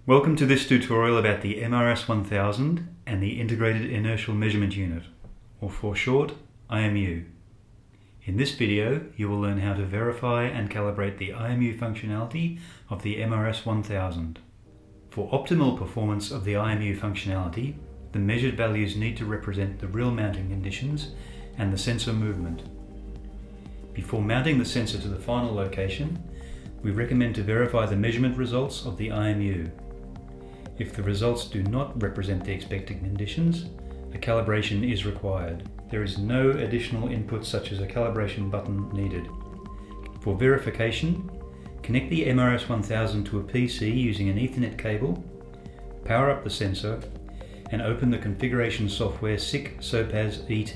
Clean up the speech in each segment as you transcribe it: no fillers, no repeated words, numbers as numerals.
Welcome to this tutorial about the MRS1000 and the Integrated Inertial Measurement Unit, or for short, IMU. In this video, you will learn how to verify and calibrate the IMU functionality of the MRS1000. For optimal performance of the IMU functionality, the measured values need to represent the real mounting conditions and the sensor movement. Before mounting the sensor to the final location, we recommend to verify the measurement results of the IMU. If the results do not represent the expected conditions, a calibration is required. There is no additional input such as a calibration button needed. For verification, connect the MRS1000 to a PC using an Ethernet cable, power up the sensor, and open the configuration software SICK SOPAS ET.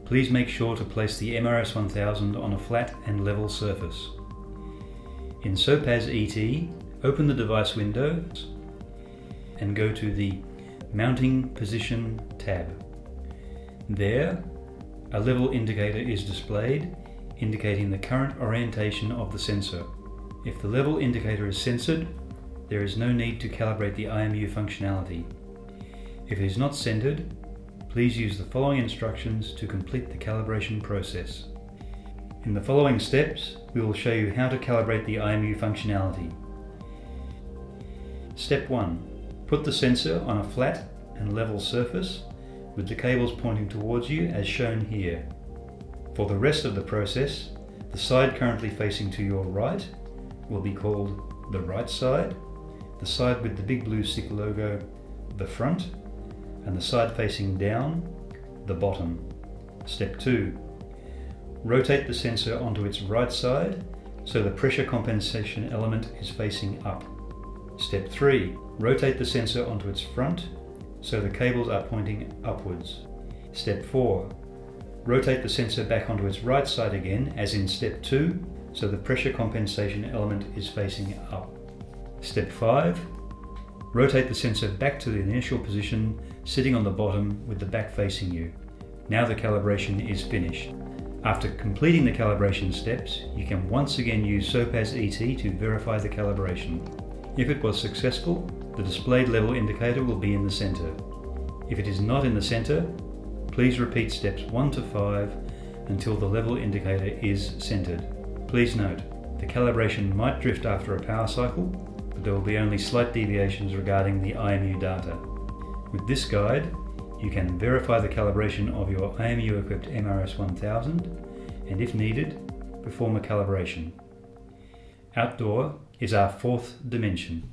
Please make sure to place the MRS1000 on a flat and level surface. In SOPAS ET, open the device window and go to the Mounting Position tab. There, a level indicator is displayed, indicating the current orientation of the sensor. If the level indicator is censored, there is no need to calibrate the IMU functionality. If it is not centered, please use the following instructions to complete the calibration process. In the following steps, we will show you how to calibrate the IMU functionality. Step 1. Put the sensor on a flat and level surface with the cables pointing towards you as shown here. For the rest of the process, the side currently facing to your right will be called the right side, the side with the big blue stick logo, the front, and the side facing down, the bottom. Step 2. Rotate the sensor onto its right side so the pressure compensation element is facing up. Step 3. Rotate the sensor onto its front so the cables are pointing upwards. Step 4. Rotate the sensor back onto its right side again as in Step 2 so the pressure compensation element is facing up. Step 5. Rotate the sensor back to the initial position sitting on the bottom with the back facing you. Now the calibration is finished. After completing the calibration steps, you can once again use SOPAS ET to verify the calibration. If it was successful, the displayed level indicator will be in the center. If it is not in the center, please repeat steps 1 to 5 until the level indicator is centered. Please note, the calibration might drift after a power cycle, but there will be only slight deviations regarding the IMU data. With this guide, you can verify the calibration of your IMU-equipped MRS1000 and, if needed, perform a calibration. Outdoor is our fourth dimension.